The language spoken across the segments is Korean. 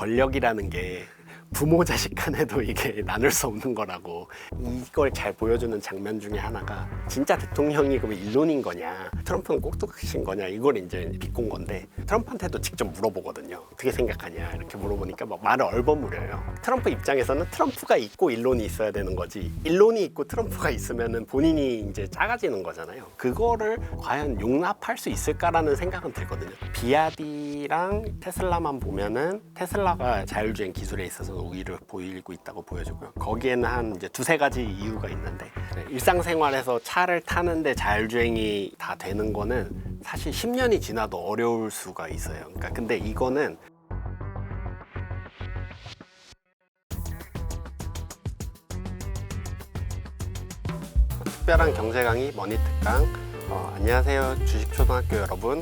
권력이라는 게 부모 자식 간에도 이게 나눌 수 없는 거라고. 이걸 잘 보여주는 장면 중에 하나가 진짜 대통령이 그러면 일론인 거냐, 트럼프는 꼭두각시인 거냐, 이걸 이제 비꼰 건데 트럼프한테도 직접 물어보거든요. 어떻게 생각하냐 이렇게 물어보니까 막 말을 얼버무려요. 트럼프 입장에서는 트럼프가 있고 일론이 있어야 되는 거지, 일론이 있고 트럼프가 있으면은 본인이 이제 작아지는 거잖아요. 그거를 과연 용납할 수 있을까라는 생각은 들거든요. 비아디랑 테슬라만 보면은 테슬라가 자율주행 기술에 있어서 우위를 보이고 있다고 보여지고요. 거기에는 한 이제 두세 가지 이유가 있는데, 일상생활에서 차를 타는데 자율주행이 다 되는 거는 사실 10년이 지나도 어려울 수가 있어요. 그러니까 근데 이거는 특별한 경제 강의 머니 특강. 안녕하세요 주식초등학교 여러분.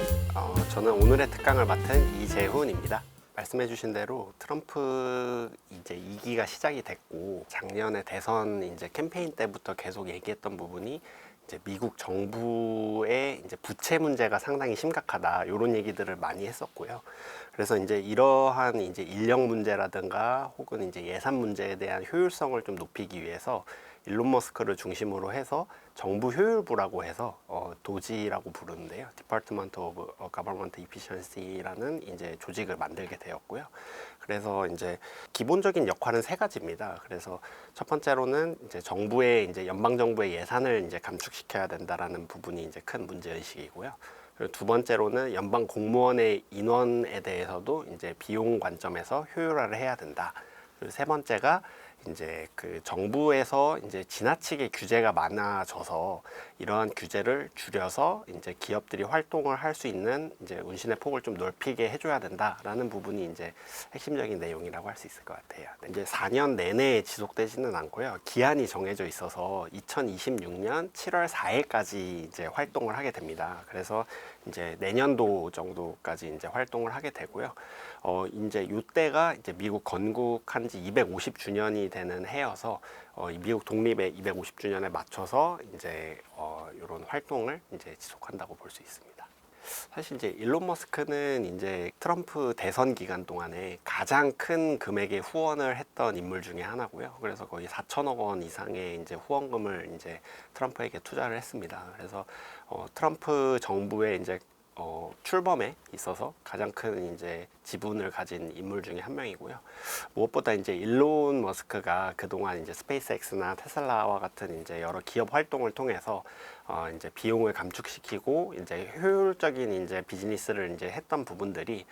저는 오늘의 특강을 맡은 이재훈입니다. 말씀해주신 대로 트럼프 이제 2기가 시작이 됐고, 작년에 대선 이제 캠페인 때부터 계속 얘기했던 부분이 이제 미국 정부의 이제 부채 문제가 상당히 심각하다, 이런 얘기들을 많이 했었고요. 그래서 이제 이러한 이제 인력 문제라든가 혹은 이제 예산 문제에 대한 효율성을 좀 높이기 위해서 일론 머스크를 중심으로 해서 정부 효율부라고 해서 도지라고 부르는데요. Department of Government Efficiency라는 이제 조직을 만들게 되었고요. 그래서 이제 기본적인 역할은 세 가지입니다. 그래서 첫 번째로는 이제 정부의 이제 연방 정부의 예산을 이제 감축시켜야 된다라는 부분이 이제 큰 문제 의식이고요. 그리고 두 번째로는 연방 공무원의 인원에 대해서도 이제 비용 관점에서 효율화를 해야 된다. 그리고 세 번째가 이제 그 정부에서 이제 지나치게 규제가 많아져서 이러한 규제를 줄여서 이제 기업들이 활동을 할 수 있는 이제 운신의 폭을 좀 넓히게 해줘야 된다라는 부분이 이제 핵심적인 내용이라고 할 수 있을 것 같아요. 이제 4년 내내 지속되지는 않고요. 기한이 정해져 있어서 2026년 7월 4일까지 이제 활동을 하게 됩니다. 그래서 이제 내년도 정도까지 이제 활동을 하게 되고요. 이제 이때가 이제 미국 건국한 지 250주년이 되는 해여서 미국 독립의 250주년에 맞춰서 이제 이런 활동을 이제 지속한다고 볼 수 있습니다. 사실 이제 일론 머스크는 이제 트럼프 대선 기간 동안에 가장 큰 금액의 후원을 했던 인물 중에 하나고요. 그래서 거의 4천억 원 이상의 이제 후원금을 이제 트럼프에게 투자를 했습니다. 그래서 트럼프 정부의 이제 출범에 있어서 가장 큰 이제 지분을 가진 인물 중에 한 명이고요. 무엇보다 이제 일론 머스크가 그동안 이제 스페이스X나 테슬라와 같은 이제 여러 기업 활동을 통해서 이제 비용을 감축시키고 이제 효율적인 이제 비즈니스를 이제 했던 부분들이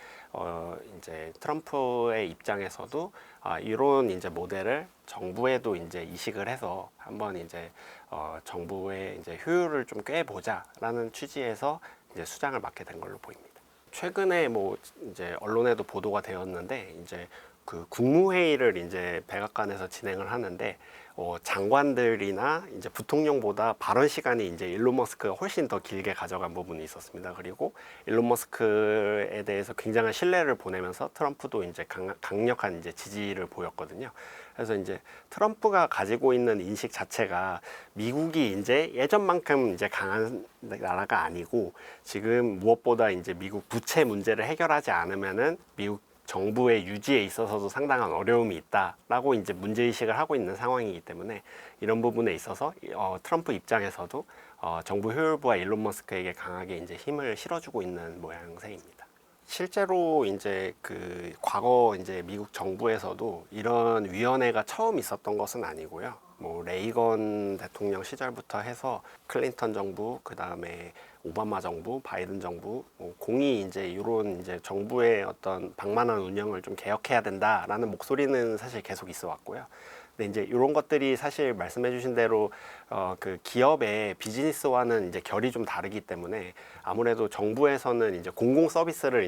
이제 트럼프의 입장에서도 이런 이제 모델을 정부에도 이제 이식을 해서 한번 이제 정부의 이제 효율을 좀 꾀보자라는 취지에서 이제 수장을 맡게 된 걸로 보입니다. 최근에 뭐 이제 언론에도 보도가 되었는데, 이제 그 국무회의를 이제 백악관에서 진행을 하는데 장관들이나 이제 부통령보다 발언 시간이 이제 일론 머스크가 훨씬 더 길게 가져간 부분이 있었습니다. 그리고 일론 머스크에 대해서 굉장한 신뢰를 보내면서 트럼프도 이제 강력한 이제 지지를 보였거든요. 그래서 이제 트럼프가 가지고 있는 인식 자체가 미국이 이제 예전만큼 이제 강한 나라가 아니고, 지금 무엇보다 이제 미국 부채 문제를 해결하지 않으면은 미국 정부의 유지에 있어서도 상당한 어려움이 있다라고 이제 문제의식을 하고 있는 상황이기 때문에, 이런 부분에 있어서 트럼프 입장에서도 정부 효율부와 일론 머스크에게 강하게 이제 힘을 실어주고 있는 모양새입니다. 실제로 이제 그 과거 이제 미국 정부에서도 이런 위원회가 처음 있었던 것은 아니고요. 뭐 레이건 대통령 시절부터 해서 클린턴 정부, 그 다음에 오바마 정부, 바이든 정부, 공이 이제 이런 이제 정부의 어떤 방만한 운영을 좀 개혁해야 된다라는 목소리는 사실 계속 있어 왔고요. 근데 이제 이런 것들이 사실 말씀해주신 대로 그 기업의 비즈니스와는 이제 결이 좀 다르기 때문에, 아무래도 정부에서는 이제 공공 서비스를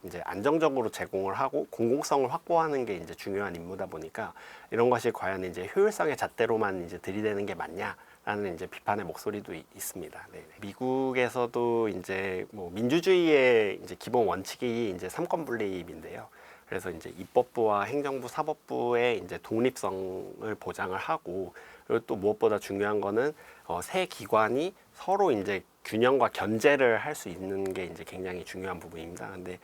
이제 안정적으로 제공을 하고 공공성을 확보하는 게 이제 중요한 임무다 보니까, 이런 것이 과연 이제 효율성의 잣대로만 이제 들이대는 게 맞냐? 라는 이제 비판의 목소리도 있습니다. 네. 미국에서도 이제 뭐 민주주의의 이제 기본 원칙이 이제 삼권 분립인데요. 그래서 이제 입법부와 행정부, 사법부의 이제 독립성을 보장을 하고, 그리고 또 무엇보다 중요한 거는 새 기관이 서로 이제 균형과 견제를 할 수 있는 게 이제 굉장히 중요한 부분입니다. 근데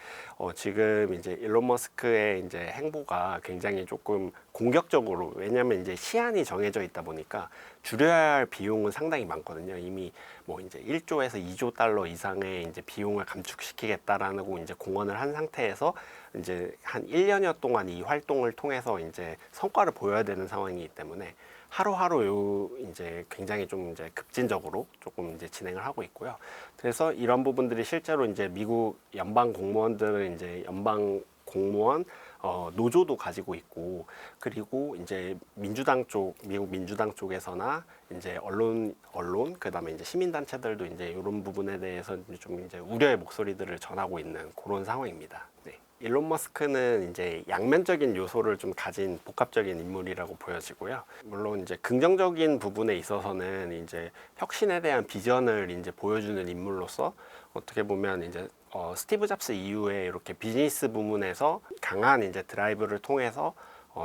지금 이제 일론 머스크의 이제 행보가 굉장히 조금 공격적으로, 왜냐하면 이제 시한이 정해져 있다 보니까 줄여야 할 비용은 상당히 많거든요. 이미 뭐 이제 1조에서 2조 달러 이상의 이제 비용을 감축시키겠다라고 이제 공언을 한 상태에서 이제 한 1년여 동안 이 활동을 통해서 이제 성과를 보여야 되는 상황이기 때문에 하루하루 이제 굉장히 좀 이제 급진적으로 조금 이제 진행을 하고 있고요. 그래서 이런 부분들이 실제로 이제 미국 연방 공무원들은 이제 연방 공무원 노조도 가지고 있고, 그리고 이제 민주당 쪽, 미국 민주당 쪽에서나 이제 언론 그다음에 이제 시민단체들도 이제 이런 부분에 대해서 좀 이제 우려의 목소리들을 전하고 있는 그런 상황입니다. 네. 일론 머스크는 이제 양면적인 요소를 좀 가진 복합적인 인물이라고 보여지고요. 물론 이제 긍정적인 부분에 있어서는 이제 혁신에 대한 비전을 이제 보여주는 인물로서 어떻게 보면 이제 스티브 잡스 이후에 이렇게 비즈니스 부문에서 강한 이제 드라이브를 통해서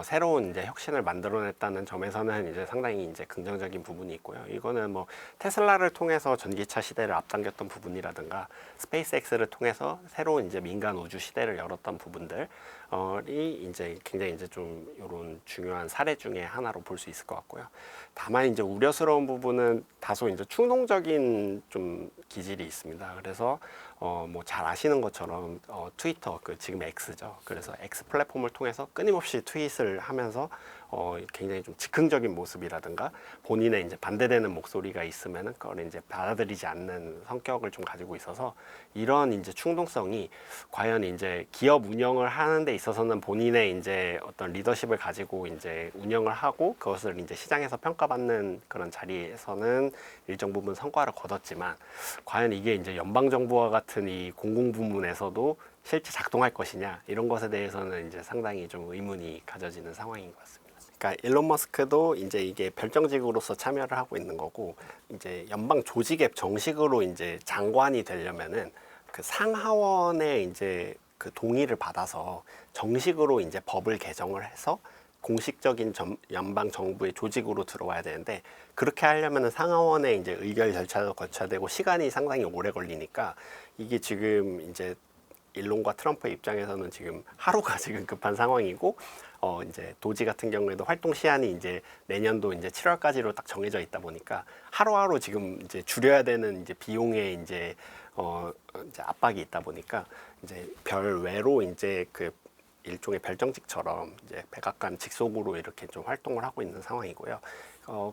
새로운 이제 혁신을 만들어냈다는 점에서는 이제 상당히 이제 긍정적인 부분이 있고요. 이거는 뭐 테슬라를 통해서 전기차 시대를 앞당겼던 부분이라든가 스페이스X를 통해서 새로운 이제 민간 우주 시대를 열었던 부분들이 이제 굉장히 이제 좀 이런 중요한 사례 중에 하나로 볼 수 있을 것 같고요. 다만 이제 우려스러운 부분은 다소 이제 충동적인 좀 기질이 있습니다. 그래서 뭐 잘 아시는 것처럼 트위터, 그 지금 X죠. 그래서 X 플랫폼을 통해서 끊임없이 트윗을 하면서 굉장히 좀 즉흥적인 모습이라든가 본인의 이제 반대되는 목소리가 있으면은 그걸 이제 받아들이지 않는 성격을 좀 가지고 있어서 이런 이제 충동성이 과연 이제 기업 운영을 하는 데 있어서는 본인의 이제 어떤 리더십을 가지고 이제 운영을 하고 그것을 이제 시장에서 평가받는 그런 자리에서는 일정 부분 성과를 거뒀지만 과연 이게 이제 연방 정부와 같은 이 공공 부문에서도 실제 작동할 것이냐, 이런 것에 대해서는 이제 상당히 좀 의문이 가져지는 상황인 것 같습니다. 그러니까 일론 머스크도 이제 이게 별정직으로서 참여를 하고 있는 거고, 이제 연방 조직의 정식으로 이제 장관이 되려면은 그 상하원의 이제 그 동의를 받아서 정식으로 이제 법을 개정을 해서 공식적인 연방 정부의 조직으로 들어와야 되는데, 그렇게 하려면 상하원의 이제 의결 절차도 거쳐야 되고 시간이 상당히 오래 걸리니까 이게 지금 이제 일론과 트럼프의 입장에서는 지금 하루가 지금 급한 상황이고, 이제 도지 같은 경우에도 활동 시한이 이제 내년도 이제 7월까지로 딱 정해져 있다 보니까 하루하루 지금 이제 줄여야 되는 이제 비용에 이제 이제 압박이 있다 보니까 이제 별외로 이제 그 일종의 별정직처럼 이제 백악관 직속으로 이렇게 좀 활동을 하고 있는 상황이고요.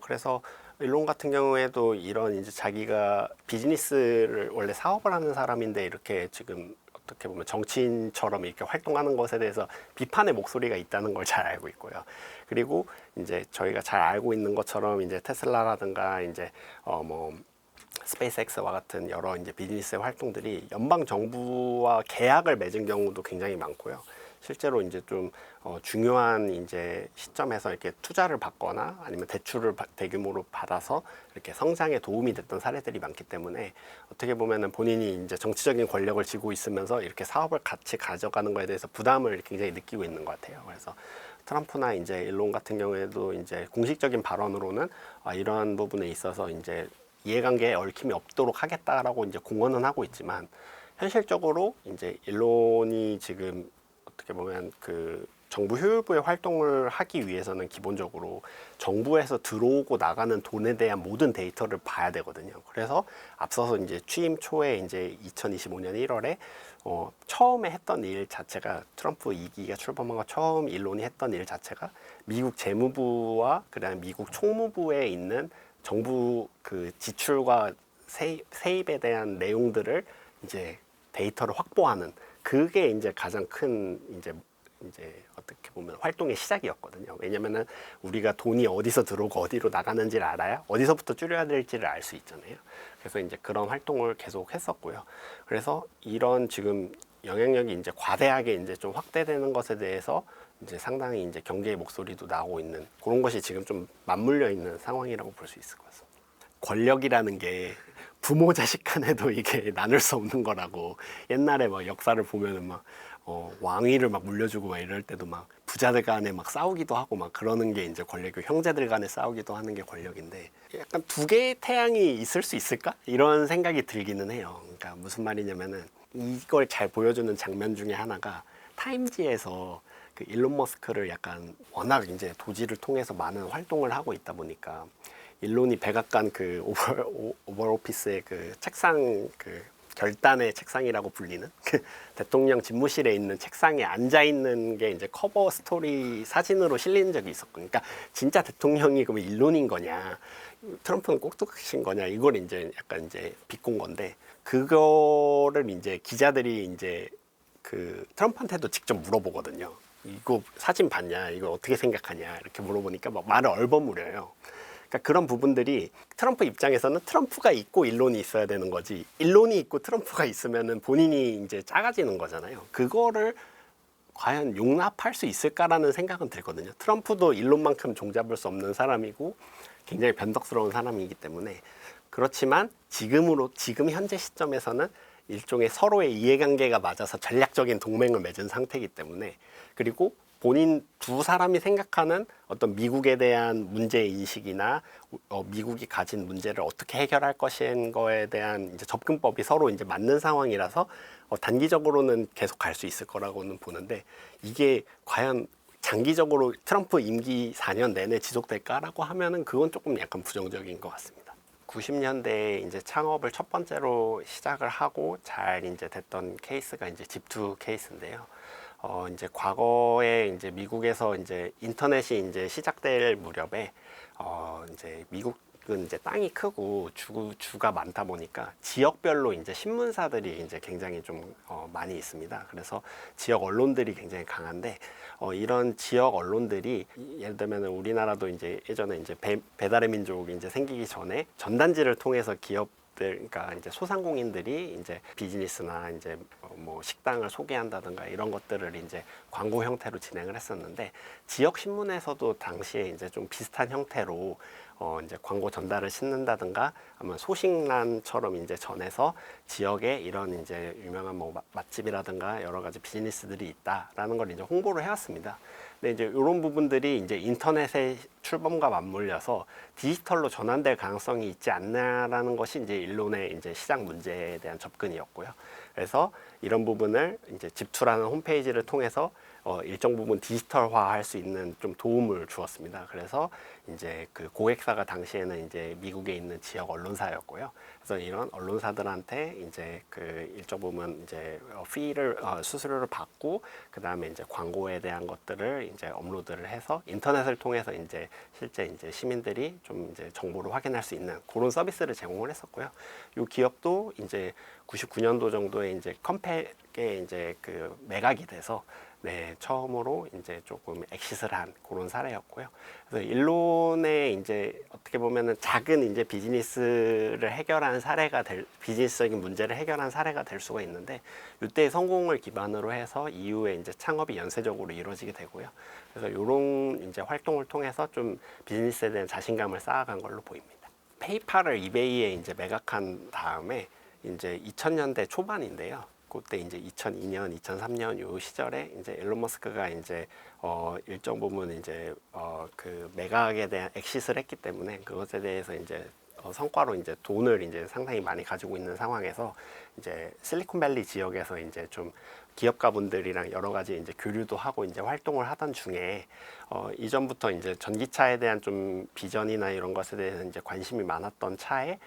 그래서 일론 같은 경우에도 이런 이제 자기가 비즈니스를 원래 사업을 하는 사람인데 이렇게 지금 어떻게 보면 정치인처럼 이렇게 활동하는 것에 대해서 비판의 목소리가 있다는 걸 잘 알고 있고요. 그리고 이제 저희가 잘 알고 있는 것처럼 이제 테슬라라든가 이제 뭐 스페이스X와 같은 여러 이제 비즈니스의 활동들이 연방 정부와 계약을 맺은 경우도 굉장히 많고요. 실제로 이제 좀 중요한 이제 시점에서 이렇게 투자를 받거나 아니면 대출을 대규모로 받아서 이렇게 성장에 도움이 됐던 사례들이 많기 때문에 어떻게 보면은 본인이 이제 정치적인 권력을 쥐고 있으면서 이렇게 사업을 같이 가져가는 거에 대해서 부담을 굉장히 느끼고 있는 것 같아요. 그래서 트럼프나 이제 일론 같은 경우에도 이제 공식적인 발언으로는 이러한 부분에 있어서 이제 이해관계에 얽힘이 없도록 하겠다라고 이제 공언은 하고 있지만, 현실적으로 이제 일론이 지금 어떻게 보면 그 정부 효율부의 활동을 하기 위해서는 기본적으로 정부에서 들어오고 나가는 돈에 대한 모든 데이터를 봐야 되거든요. 그래서 앞서서 이제 취임 초에 이제 2025년 1월에 처음에 했던 일 자체가, 트럼프 2기가 출범한 처음 일론이 했던 일 자체가 미국 재무부와 그다음에 미국 총무부에 있는 정부 그 지출과 세입에 대한 내용들을 이제 데이터를 확보하는, 그게 이제 가장 큰 이제 어떻게 보면 활동의 시작이었거든요. 왜냐면은 우리가 돈이 어디서 들어오고 어디로 나가는지를 알아야 어디서부터 줄여야 될지를 알 수 있잖아요. 그래서 이제 그런 활동을 계속 했었고요. 그래서 이런 지금 영향력이 이제 과대하게 이제 좀 확대되는 것에 대해서 이제 상당히 이제 경계의 목소리도 나오고 있는 그런 것이 지금 좀 맞물려 있는 상황이라고 볼 수 있을 것 같습니다. 권력이라는 게 부모 자식 간에도 이게 나눌 수 없는 거라고, 옛날에 막 역사를 보면은 막 왕위를 막 물려주고 막 이럴 때도 막 부자들 간에 막 싸우기도 하고 막 그러는 게 이제 권력이고 형제들 간에 싸우기도 하는 게 권력인데 약간 두 개의 태양이 있을 수 있을까? 이런 생각이 들기는 해요. 그러니까 무슨 말이냐면은 이걸 잘 보여주는 장면 중에 하나가 타임지에서 그 일론 머스크를 약간 워낙 이제 도지를 통해서 많은 활동을 하고 있다 보니까 일론이 백악관 그 오벌 오피스의 그 책상 그 결단의 책상이라고 불리는 그 대통령 집무실에 있는 책상에 앉아 있는 게 이제 커버 스토리 사진으로 실린 적이 있었고, 그러니까 진짜 대통령이 그러면 일론인 거냐, 트럼프는 꼭두각시인 거냐, 이걸 이제 약간 이제 비꼰 건데, 그거를 이제 기자들이 이제 그 트럼프한테도 직접 물어보거든요. 이거 사진 봤냐? 이거 어떻게 생각하냐? 이렇게 물어보니까 막 말을 얼버무려요. 그러니까 그런 부분들이 트럼프 입장에서는 트럼프가 있고 일론이 있어야 되는 거지, 일론이 있고 트럼프가 있으면은 본인이 이제 작아지는 거잖아요. 그거를 과연 용납할 수 있을까라는 생각은 들거든요. 트럼프도 일론만큼 종잡을 수 없는 사람이고 굉장히 변덕스러운 사람이기 때문에. 그렇지만 지금 현재 시점에서는 일종의 서로의 이해관계가 맞아서 전략적인 동맹을 맺은 상태이기 때문에, 그리고 본인 두 사람이 생각하는 어떤 미국에 대한 문제 인식이나 미국이 가진 문제를 어떻게 해결할 것인 거에 대한 이제 접근법이 서로 이제 맞는 상황이라서 단기적으로는 계속 갈 수 있을 거라고는 보는데, 이게 과연 장기적으로 트럼프 임기 4년 내내 지속될까라고 하면은 그건 조금 약간 부정적인 것 같습니다. 90년대에 이제 창업을 첫 번째로 시작을 하고 잘 이제 됐던 케이스가 이제 집투 케이스인데요. 이제 과거에 이제 미국에서 이제 인터넷이 이제 시작될 무렵에 이제 미국은 이제 땅이 크고 주가 많다 보니까 지역별로 이제 신문사들이 이제 굉장히 좀 많이 있습니다. 그래서 지역 언론들이 굉장히 강한데, 이런 지역 언론들이 예를 들면 우리나라도 이제 예전에 이제 배달의 민족이 이제 생기기 전에 전단지를 통해서 그러니까 이제 소상공인들이 이제 비즈니스나 이제 뭐 식당을 소개한다든가 이런 것들을 이제 광고 형태로 진행을 했었는데, 지역 신문에서도 당시에 이제 좀 비슷한 형태로 이제 광고 전달을 싣는다든가 아마 소식란처럼 이제 전해서 지역에 이런 이제 유명한 뭐 맛집이라든가 여러 가지 비즈니스들이 있다라는 걸 이제 홍보를 해왔습니다. 근데 이제 이런 부분들이 이제 인터넷의 출범과 맞물려서 디지털로 전환될 가능성이 있지 않나라는 것이 이제 일론의 이제 시장 문제에 대한 접근이었고요. 그래서 이런 부분을 이제 집투라는 홈페이지를 통해서 일정 부분 디지털화할 수 있는 좀 도움을 주었습니다. 그래서 이제 그 고객사가 당시에는 이제 미국에 있는 지역 언론사였고요. 그래서 이런 언론사들한테 이제 그 일정 부분 이제 수수료를 받고, 그 다음에 이제 광고에 대한 것들을 이제 업로드를 해서 인터넷을 통해서 이제 실제 이제 시민들이 좀 이제 정보를 확인할 수 있는 그런 서비스를 제공을 했었고요. 이 기업도 이제 99년도 정도에 이제 컴팩에 이제 그 매각이 돼서 처음으로 이제 조금 엑시스를 한 그런 사례였고요. 그래서 일론의 이제 어떻게 보면은 작은 이제 비즈니스를 해결한 비즈니스적인 문제를 해결한 사례가 될 수가 있는데, 이때의 성공을 기반으로 해서 이후에 이제 창업이 연쇄적으로 이루어지게 되고요. 그래서 이런 이제 활동을 통해서 좀 비즈니스에 대한 자신감을 쌓아간 걸로 보입니다. 페이팔을 이베이에 이제 매각한 다음에 이제 2000년대 초반인데요. 그때 이제 2002년, 2003년 요 시절에 이제 일론 머스크가 이제 일정 부분 이제 그 매각에 대한 엑시스를 했기 때문에 그것에 대해서 이제 성과로 이제 돈을 이제 상당히 많이 가지고 있는 상황에서 이제 실리콘밸리 지역에서 이제 좀 기업가분들이랑 여러 가지 이제 교류도 하고 이제 활동을 하던 중에 이전부터 이제 전기차에 대한 좀 비전이나 이런 것에 대해서 이제 관심이 많았던 차에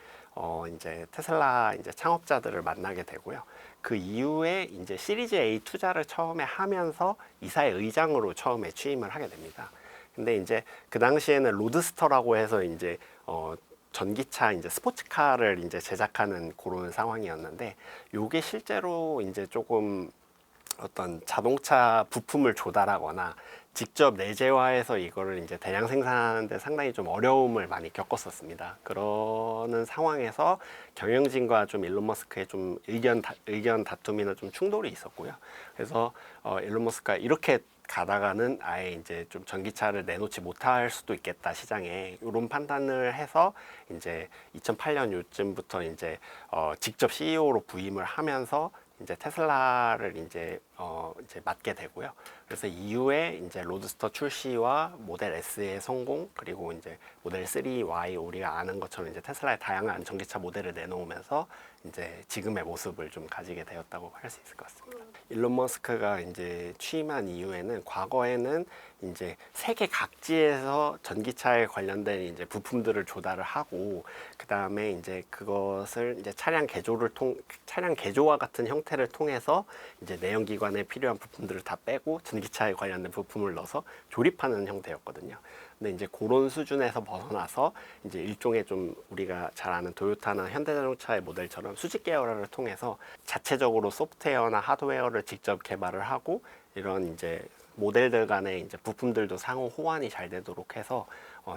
이제 테슬라 이제 창업자들을 만나게 되고요. 그 이후에 이제 시리즈 A 투자를 처음에 하면서 이사의 의장으로 처음에 취임을 하게 됩니다. 근데 이제 그 당시에는 로드스터라고 해서 이제 전기차 이제 스포츠카를 이제 제작하는 그런 상황이었는데, 요게 실제로 이제 조금 어떤 자동차 부품을 조달하거나 직접 내재화해서 이거를 이제 대량 생산하는데 상당히 좀 어려움을 많이 겪었었습니다. 그러는 상황에서 경영진과 좀 일론 머스크의 좀 의견 다툼이나 좀 충돌이 있었고요. 그래서 일론 머스크가 이렇게 가다가는 아예 이제 좀 전기차를 내놓지 못할 수도 있겠다 시장에, 이런 판단을 해서 이제 2008년 요쯤부터 이제 직접 CEO로 부임을 하면서 이제 테슬라를 이제 이제 맞게 되고요. 그래서 이후에 이제 로드스터 출시와 모델 S의 성공, 그리고 이제 모델 3Y 우리가 아는 것처럼 이제 테슬라의 다양한 전기차 모델을 내놓으면서 이제 지금의 모습을 좀 가지게 되었다고 할 수 있을 것 같습니다. 일론 머스크가 이제 취임한 이후에는 과거에는 이제 세계 각지에서 전기차에 관련된 이제 부품들을 조달을 하고, 그 다음에 이제 그것을 이제 차량 개조와 같은 형태를 통해서 이제 내연기관에 필요한 부품들을 다 빼고 전기차에 관련된 부품을 넣어서 조립하는 형태였거든요. 근데 이제 그런 수준에서 벗어나서 이제 일종의 좀 우리가 잘 아는 도요타나 현대자동차의 모델처럼 수직 계열화를 통해서 자체적으로 소프트웨어나 하드웨어를 직접 개발을 하고, 이런 이제 모델들 간의 이제 부품들도 상호 호환이 잘 되도록 해서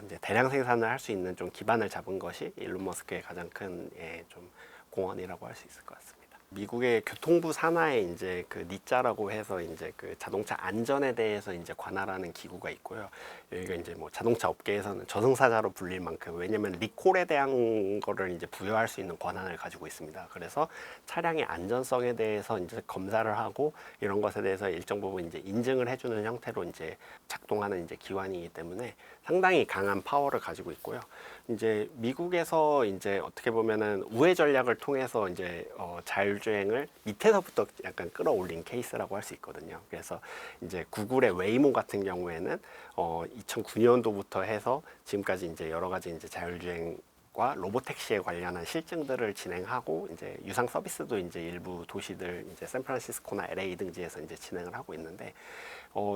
이제 대량 생산을 할 수 있는 좀 기반을 잡은 것이 일론 머스크의 가장 큰 좀 공헌이라고 할 수 있을 것 같습니다. 미국의 교통부 산하에 이제 그 니자라고 해서 이제 그 자동차 안전에 대해서 이제 관할하는 기구가 있고요. 여기가 이제 뭐 자동차 업계에서는 저승사자로 불릴 만큼, 왜냐면 리콜에 대한 거를 이제 부여할 수 있는 권한을 가지고 있습니다. 그래서 차량의 안전성에 대해서 이제 검사를 하고, 이런 것에 대해서 일정 부분 이제 인증을 해주는 형태로 이제 작동하는 이제 기관이기 때문에 상당히 강한 파워를 가지고 있고요. 이제 미국에서 이제 어떻게 보면은 우회 전략을 통해서 이제 자율주행을 밑에서부터 약간 끌어올린 케이스라고 할 수 있거든요. 그래서 이제 구글의 웨이모 같은 경우에는 2009년도부터 해서 지금까지 이제 여러 가지 이제 자율주행과 로보택시에 관련한 실증들을 진행하고, 이제 유상 서비스도 이제 일부 도시들, 이제 샌프란시스코나 LA 등지에서 이제 진행을 하고 있는데,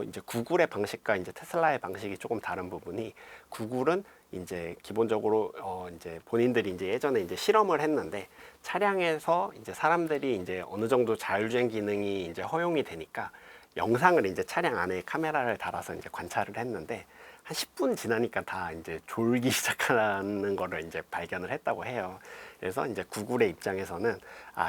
이제 구글의 방식과 이제 테슬라의 방식이 조금 다른 부분이, 구글은 이제 기본적으로 이제 본인들이 이제 예전에 이제 실험을 했는데, 차량에서 이제 사람들이 이제 어느 정도 자율주행 기능이 이제 허용이 되니까 영상을 이제 차량 안에 카메라를 달아서 이제 관찰을 했는데, 한 10분 지나니까 다 이제 졸기 시작하는 거를 이제 발견을 했다고 해요. 그래서 이제 구글의 입장에서는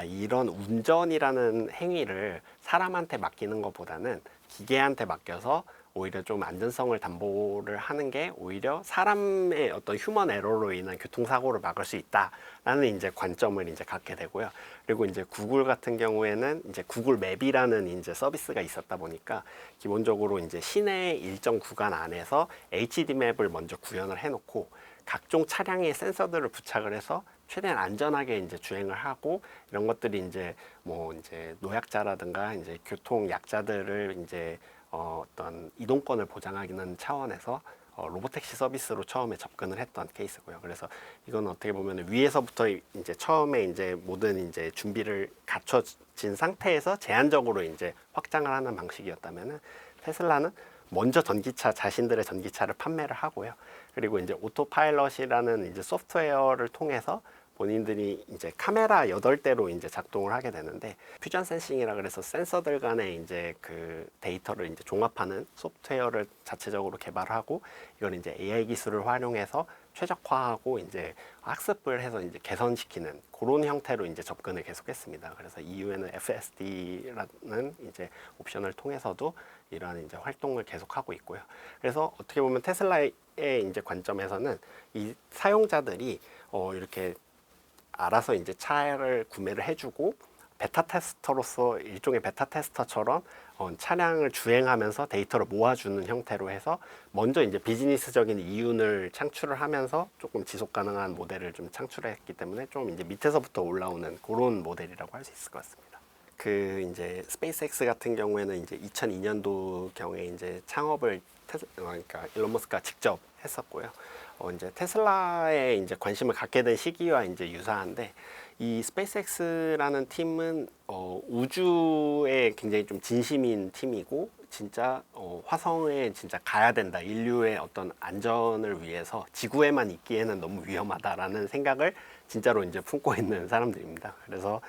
이런 운전이라는 행위를 사람한테 맡기는 것보다는 기계한테 맡겨서 오히려 좀 안전성을 담보를 하는 게 오히려 사람의 어떤 휴먼 에러로 인한 교통사고를 막을 수 있다라는 이제 관점을 이제 갖게 되고요. 그리고 이제 구글 같은 경우에는 이제 구글 맵이라는 이제 서비스가 있었다 보니까, 기본적으로 이제 시내 일정 구간 안에서 HD 맵을 먼저 구현을 해놓고 각종 차량의 센서들을 부착을 해서 최대한 안전하게 이제 주행을 하고, 이런 것들이 이제 뭐 이제 노약자라든가 이제 교통 약자들을 이제 어떤 이동권을 보장하기는 차원에서 로보택시 서비스로 처음에 접근을 했던 케이스고요. 그래서 이건 어떻게 보면 위에서부터 이제 처음에 이제 모든 이제 준비를 갖춰진 상태에서 제한적으로 이제 확장을 하는 방식이었다면은, 테슬라는 먼저 자신들의 전기차를 판매를 하고요. 그리고 이제 오토파일럿이라는 이제 소프트웨어를 통해서 본인들이 이제 카메라 8대로 이제 작동을 하게 되는데, 퓨전 센싱이라 그래서 센서들 간의 이제 그 데이터를 이제 종합하는 소프트웨어를 자체적으로 개발하고, 이걸 이제 AI 기술을 활용해서 최적화하고 이제 학습을 해서 이제 개선시키는 그런 형태로 이제 접근을 계속했습니다. 그래서 이후에는 FSD라는 이제 옵션을 통해서도 이러한 이제 활동을 계속하고 있고요. 그래서 어떻게 보면 테슬라의 이제 관점에서는 이 사용자들이 이렇게 알아서 이제 차를 구매를 해주고, 베타 테스터로서 일종의 베타 테스터처럼 차량을 주행하면서 데이터를 모아주는 형태로 해서 먼저 이제 비즈니스적인 이윤을 창출을 하면서 조금 지속 가능한 모델을 좀 창출했기 때문에, 좀 이제 밑에서부터 올라오는 그런 모델이라고 할 수 있을 것 같습니다. 그 이제 스페이스X 같은 경우에는 이제 2002년도 경에 이제 창업을 그러니까 일론 머스크가 직접 했었고요. 이제 테슬라에 이제 관심을 갖게 된 시기와 이제 유사한데, 이 스페이스X라는 팀은 우주에 굉장히 좀 진심인 팀이고, 진짜 화성에 진짜 가야 된다, 인류의 어떤 안전을 위해서 지구에만 있기에는 너무 위험하다라는 생각을 진짜로 이제 품고 있는 사람들입니다. 그래서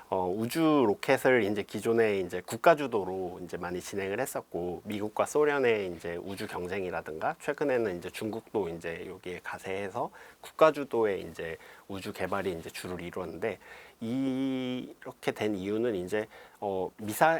우주 로켓을 이제 기존에 이제 국가 주도로 이제 많이 진행을 했었고, 미국과 소련의 이제 우주 경쟁이라든가, 최근에는 이제 중국도 이제 여기에 가세해서 국가 주도의 이제 우주 개발이 이제 주를 이루었는데, 이렇게 된 이유는 이제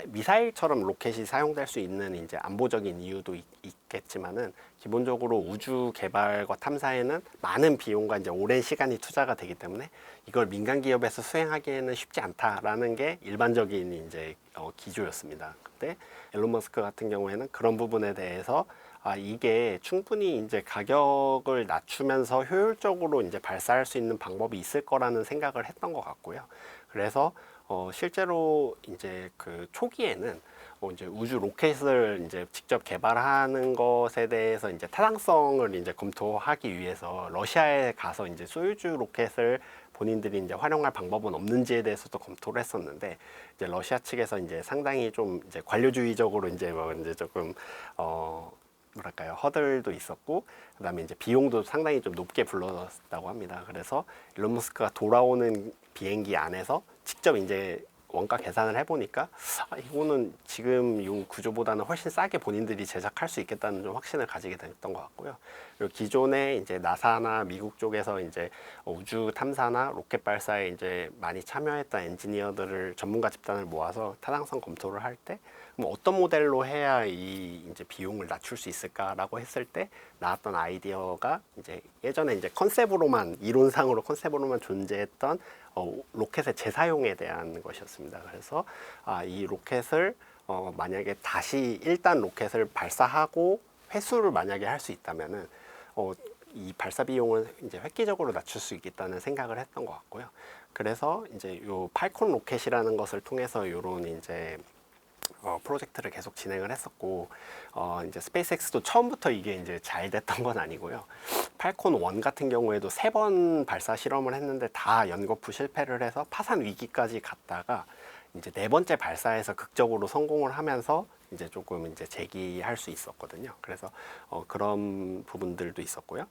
미사일처럼 로켓이 사용될 수 있는 이제 안보적인 이유도 있겠지만은, 기본적으로 우주 개발과 탐사에는 많은 비용과 이제 오랜 시간이 투자가 되기 때문에 이걸 민간 기업에서 수행하기에는 쉽지 않다라는 게 일반적인 이제 기조였습니다. 근데 일론 머스크 같은 경우에는 그런 부분에 대해서 이게 충분히 이제 가격을 낮추면서 효율적으로 이제 발사할 수 있는 방법이 있을 거라는 생각을 했던 것 같고요. 그래서 실제로 이제 그 초기에는 이제 우주 로켓을 이제 직접 개발하는 것에 대해서 이제 타당성을 이제 검토하기 위해서 러시아에 가서 이제 소유주 로켓을 본인들이 이제 활용할 방법은 없는지에 대해서도 검토를 했었는데, 이제 러시아 측에서 이제 상당히 좀 이제 관료주의적으로 이제 뭐 이제 조금 뭐랄까요, 허들도 있었고, 그다음에 이제 비용도 상당히 좀 높게 불렀다고 합니다. 그래서 일론 머스크가 돌아오는 비행기 안에서 직접 이제 원가 계산을 해보니까 이거는 지금 이 구조보다는 훨씬 싸게 본인들이 제작할 수 있겠다는 좀 확신을 가지게 됐던 것 같고요. 그리고 기존에 이제 나사나 미국 쪽에서 이제 우주 탐사나 로켓 발사에 이제 많이 참여했던 엔지니어들을 전문가 집단을 모아서 타당성 검토를 할 때 뭐 어떤 모델로 해야 이 이제 비용을 낮출 수 있을까라고 했을 때 나왔던 아이디어가 이제 예전에 이제 컨셉으로만, 이론상으로 컨셉으로만 존재했던 로켓의 재사용에 대한 것이었습니다. 그래서 이 로켓을 만약에 다시 1단 로켓을 발사하고 회수를 만약에 할 수 있다면은 이 발사 비용을 이제 획기적으로 낮출 수 있겠다는 생각을 했던 것 같고요. 그래서 이제 요 팔콘 로켓이라는 것을 통해서 요런 이제 프로젝트를 계속 진행을 했었고, 이제 스페이스X도 처음부터 이게 이제 잘 됐던 건 아니고요. 팔콘 1 같은 경우에도 3번 발사 실험을 했는데 다 연거푸 실패를 해서 파산 위기까지 갔다가 이제 4번째 발사에서 극적으로 성공을 하면서 이제 조금 이제 재기할 수 있었거든요. 그래서 그런 부분들도 있었고요.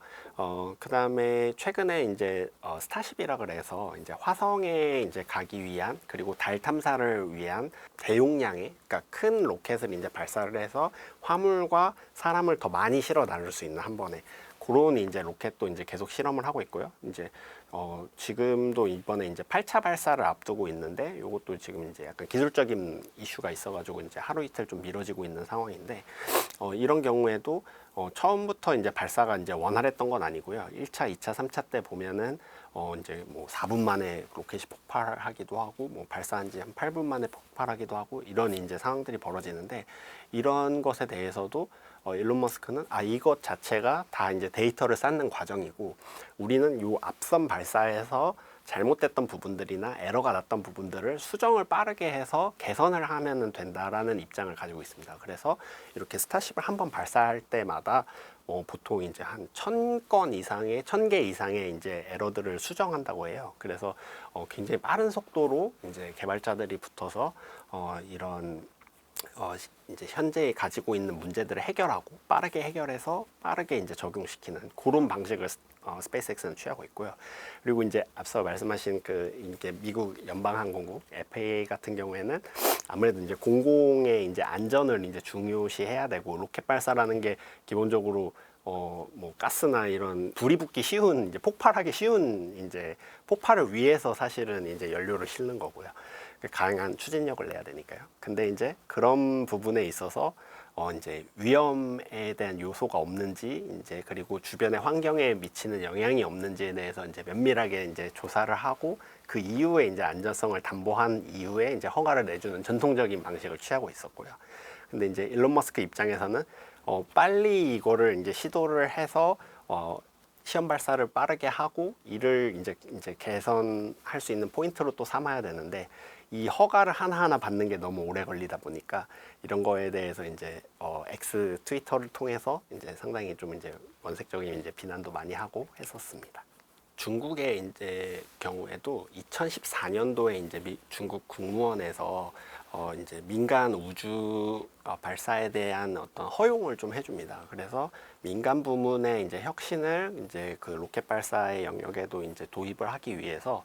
그 다음에 최근에 이제 스타쉽이라 그래서 이제 화성에 이제 가기 위한, 그리고 달 탐사를 위한 대용량의, 그러니까 큰 로켓을 이제 발사를 해서 화물과 사람을 더 많이 실어 나를 수 있는 한 번에 그런 이제 로켓도 이제 계속 실험을 하고 있고요. 이제 지금도 이번에 이제 8차 발사를 앞두고 있는데, 이것도 지금 이제 약간 기술적인 이슈가 있어가지고 이제 하루 이틀 좀 미뤄지고 있는 상황인데, 이런 경우에도 처음부터 이제 발사가 이제 원활했던 건 아니고요. 1차, 2차, 3차 때 보면은 이제 뭐 4분 만에 로켓이 폭발하기도 하고, 뭐 발사한 지 한 8분 만에 폭발하기도 하고, 이런 이제 상황들이 벌어지는데, 이런 것에 대해서도 일론 머스크는 이것 자체가 다 이제 데이터를 쌓는 과정이고, 우리는 요 앞선 발사에서 잘못됐던 부분들이나 에러가 났던 부분들을 수정을 빠르게 해서 개선을 하면 된다라는 입장을 가지고 있습니다. 그래서 이렇게 스타쉽을 한번 발사할 때마다 보통 이제 한 1000건 이상의, 1000개 이상의 이제 에러들을 수정한다고 해요. 그래서 굉장히 빠른 속도로 이제 개발자들이 붙어서 이런 이제 현재 가지고 있는 문제들을 해결하고 빠르게 해결해서 빠르게 이제 적용시키는 그런 방식을 스페이스X는 취하고 있고요. 그리고 이제 앞서 말씀하신 이게 미국 연방항공국 FAA 같은 경우에는 아무래도 이제 공공의 이제 안전을 이제 중요시해야 되고, 로켓 발사라는 게 기본적으로 뭐 가스나 이런 불이 붙기 쉬운, 이제 폭발하기 쉬운 이제 폭발을 위해서 사실은 이제 연료를 싣는 거고요. 강한 추진력을 내야 되니까요. 근데 이제 그런 부분에 있어서 이제 위험에 대한 요소가 없는지, 이제 그리고 주변의 환경에 미치는 영향이 없는지에 대해서 이제 면밀하게 이제 조사를 하고, 그 이후에 이제 안전성을 담보한 이후에 이제 허가를 내주는 전통적인 방식을 취하고 있었고요. 근데 이제 일론 머스크 입장에서는 빨리 이거를 이제 시도를 해서 시험 발사를 빠르게 하고 이를 이제 개선할 수 있는 포인트로 또 삼아야 되는데, 이 허가를 하나하나 받는 게 너무 오래 걸리다 보니까 이런 거에 대해서 이제 X 트위터를 통해서 이제 상당히 좀 이제 원색적인 이제 비난도 많이 하고 했었습니다. 중국의 이제 경우에도 2014년도에 이제 중국 국무원에서 이제 민간 우주 발사에 대한 어떤 허용을 좀 해줍니다. 그래서 민간 부문의 이제 혁신을 이제 그 로켓 발사의 영역에도 이제 도입을 하기 위해서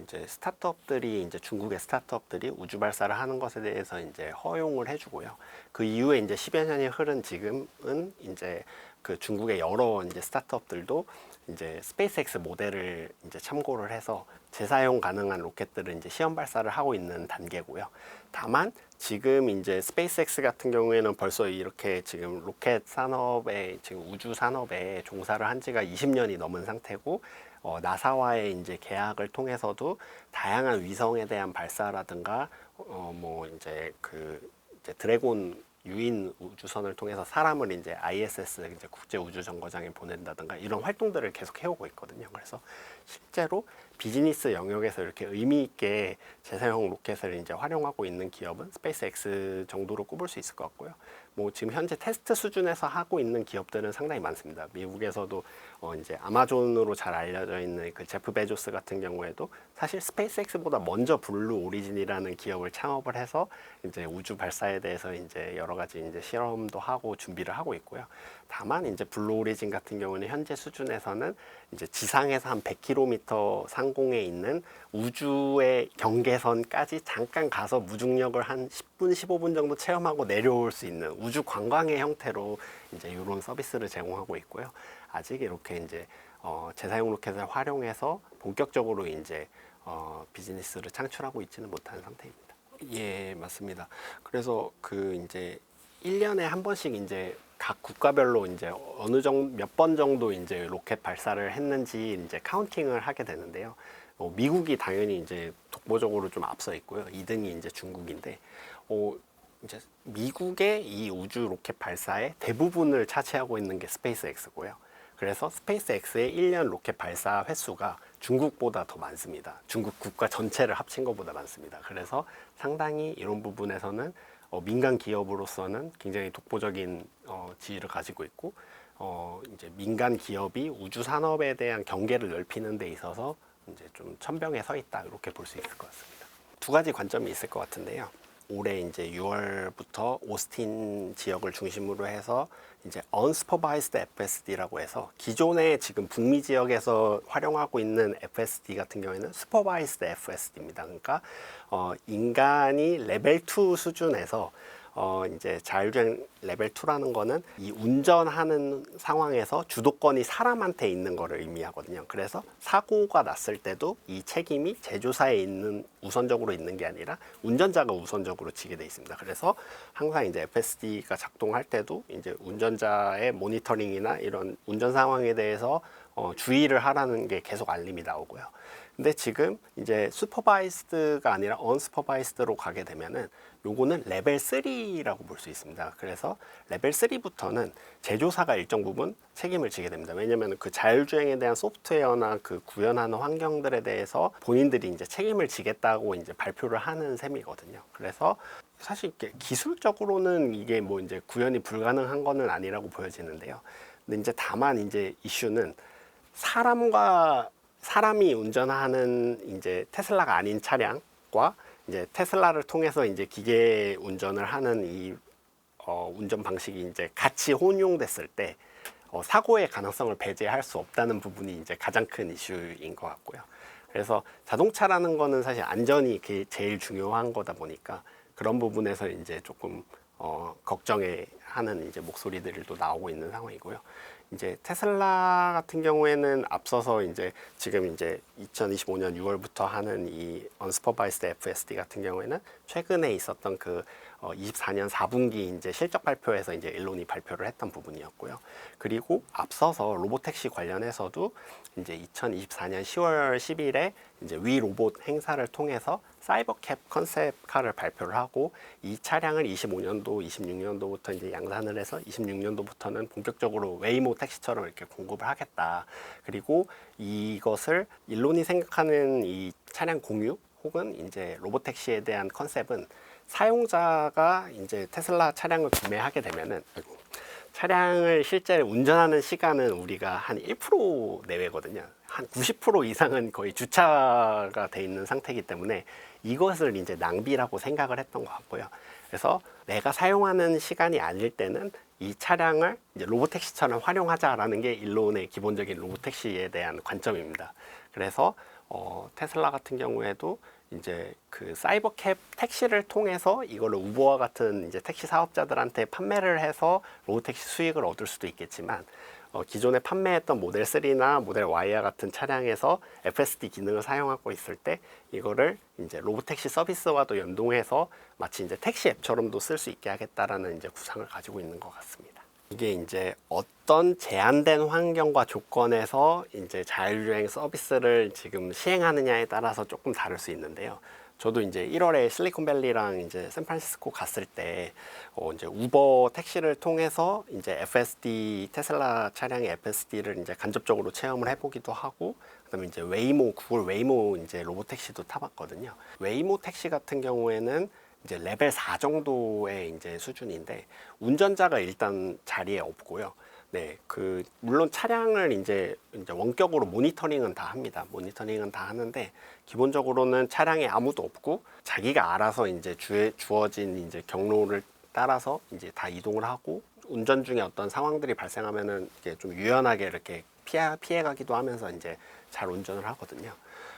이제 스타트업들이, 이제 중국의 스타트업들이 우주 발사를 하는 것에 대해서 이제 허용을 해주고요. 그 이후에 이제 10여 년이 흐른 지금은 이제 그 중국의 여러 이제 스타트업들도 이제 스페이스X 모델을 이제 참고를 해서 재사용 가능한 로켓들을 이제 시험 발사를 하고 있는 단계고요. 다만 지금 이제 스페이스X 같은 경우에는 벌써 이렇게 지금 로켓 산업에 지금 우주 산업에 종사를 한 지가 20년이 넘은 상태고 나사와의 이제 계약을 통해서도 다양한 위성에 대한 발사라든가 뭐 이제 그 이제 드래곤 유인 우주선을 통해서 사람을 이제 ISS 이제 국제 우주 정거장에 보낸다든가 이런 활동들을 계속 해오고 있거든요. 그래서 실제로 비즈니스 영역에서 이렇게 의미 있게 재사용 로켓을 이제 활용하고 있는 기업은 스페이스X 정도로 꼽을 수 있을 것 같고요. 뭐 지금 현재 테스트 수준에서 하고 있는 기업들은 상당히 많습니다. 미국에서도 이제 아마존으로 잘 알려져 있는 그 제프 베조스 같은 경우에도 사실 스페이스X보다 먼저 블루 오리진이라는 기업을 창업을 해서 이제 우주 발사에 대해서 이제 여러 가지 이제 실험도 하고 준비를 하고 있고요. 다만 이제 블루 오리진 같은 경우는 현재 수준에서는 이제 지상에서 한 100km 상공에 있는 우주의 경계선까지 잠깐 가서 무중력을 한 10분, 15분 정도 체험하고 내려올 수 있는 우주 관광의 형태로 이제 이런 서비스를 제공하고 있고요. 아직 이렇게 이제 재사용 로켓을 활용해서 본격적으로 이제 비즈니스를 창출하고 있지는 못한 상태입니다. 예, 맞습니다. 그래서 그 이제 1년에 한 번씩 이제 각 국가별로 이제 어느 정도 몇 번 정도 이제 로켓 발사를 했는지 이제 카운팅을 하게 되는데요. 미국이 당연히 이제 독보적으로 좀 앞서 있고요. 2등이 이제 중국인데, 이제 미국의 이 우주 로켓 발사의 대부분을 차지하고 있는 게 스페이스X고요. 그래서 스페이스X의 1년 로켓 발사 횟수가 중국보다 더 많습니다. 중국 국가 전체를 합친 것보다 많습니다. 그래서 상당히 이런 부분에서는 민간 기업으로서는 굉장히 독보적인 지위를 가지고 있고 이제 민간 기업이 우주 산업에 대한 경계를 넓히는 데 있어서 이제 좀 천병에 서 있다 이렇게 볼 수 있을 것 같습니다. 두 가지 관점이 있을 것 같은데요. 올해 이제 6월부터 오스틴 지역을 중심으로 해서 이제 unsupervised FSD라고 해서 기존에 지금 북미 지역에서 활용하고 있는 FSD 같은 경우에는 supervised FSD입니다. 그러니까 인간이 레벨 2 수준에서 이제 자율주행 레벨 2라는 거는 이 운전하는 상황에서 주도권이 사람한테 있는 거를 의미하거든요. 그래서 사고가 났을 때도 이 책임이 제조사에 우선적으로 있는 게 아니라 운전자가 우선적으로 지게 돼 있습니다. 그래서 항상 이제 FSD가 작동할 때도 이제 운전자의 모니터링이나 이런 운전 상황에 대해서 주의를 하라는 게 계속 알림이 나오고요. 근데 지금 이제 슈퍼바이스드가 아니라 언슈퍼바이스드로 가게 되면은 요거는 레벨 3라고 볼 수 있습니다. 그래서 레벨 3부터는 제조사가 일정 부분 책임을 지게 됩니다. 왜냐하면 그 자율주행에 대한 소프트웨어나 그 구현하는 환경들에 대해서 본인들이 이제 책임을 지겠다고 이제 발표를 하는 셈이거든요. 그래서 사실 기술적으로는 이게 뭐 이제 구현이 불가능한 거는 아니라고 보여지는데요. 근데 이제 다만 이제 이슈는 사람이 운전하는 이제 테슬라가 아닌 차량과 이제 테슬라를 통해서 이제 기계 운전을 하는 이 운전 방식이 이제 같이 혼용됐을 때 사고의 가능성을 배제할 수 없다는 부분이 이제 가장 큰 이슈인 것 같고요. 그래서 자동차라는 거는 사실 안전이 제일 중요한 거다 보니까 그런 부분에서 이제 조금 걱정해 하는 이제 목소리들이 또 나오고 있는 상황이고요. 이제 테슬라 같은 경우에는 앞서서 이제 지금 이제 2025년 6월부터 하는 이 unsupervised FSD 같은 경우에는 최근에 있었던 그 24년 4분기 이제 실적 발표에서 이제 일론이 발표를 했던 부분이었고요. 그리고 앞서서 로보택시 관련해서도 이제 2024년 10월 10일에 이제 위 로봇 행사를 통해서 사이버캡 컨셉카를 발표를 하고 이 차량을 25년도, 26년도부터 이제 양산을 해서 26년도부터는 본격적으로 웨이모 택시처럼 이렇게 공급을 하겠다. 그리고 이것을 일론이 생각하는 이 차량 공유 혹은 이제 로보택시에 대한 컨셉은 사용자가 이제 테슬라 차량을 구매하게 되면은 차량을 실제 운전하는 시간은 우리가 한 1% 내외거든요. 한 90% 이상은 거의 주차가 돼 있는 상태이기 때문에 이것을 이제 낭비라고 생각을 했던 것 같고요. 그래서 내가 사용하는 시간이 아닐 때는 이 차량을 이제 로보택시처럼 활용하자라는 게 일론의 기본적인 로보택시에 대한 관점입니다. 그래서 테슬라 같은 경우에도 이제 그 사이버캡 택시를 통해서 이거를 우버와 같은 이제 택시 사업자들한테 판매를 해서 로보택시 수익을 얻을 수도 있겠지만 기존에 판매했던 모델 3나 모델 Y와 같은 차량에서 FSD 기능을 사용하고 있을 때 이거를 이제 로보택시 서비스와도 연동해서 마치 이제 택시 앱처럼도 쓸 수 있게 하겠다라는 이제 구상을 가지고 있는 것 같습니다. 이게 이제 어떤 제한된 환경과 조건에서 이제 자율주행 서비스를 지금 시행하느냐에 따라서 조금 다를 수 있는데요. 저도 이제 1월에 실리콘밸리랑 이제 샌프란시스코 갔을 때 이제 우버 택시를 통해서 이제 FSD 테슬라 차량의 FSD를 이제 간접적으로 체험을 해보기도 하고, 그다음에 이제 웨이모, 구글 웨이모 이제 로봇 택시도 타봤거든요. 웨이모 택시 같은 경우에는 이제 레벨 4 정도의 이제 수준인데 운전자가 일단 자리에 없고요. 네, 물론 차량을 이제 원격으로 모니터링은 다 합니다. 모니터링은 다 하는데 기본적으로는 차량에 아무도 없고 자기가 알아서 이제 주어진 이제 경로를 따라서 이제 다 이동을 하고, 운전 중에 어떤 상황들이 발생하면은 이게 좀 유연하게 이렇게 피해가기도 하면서 이제 잘 운전을 하거든요.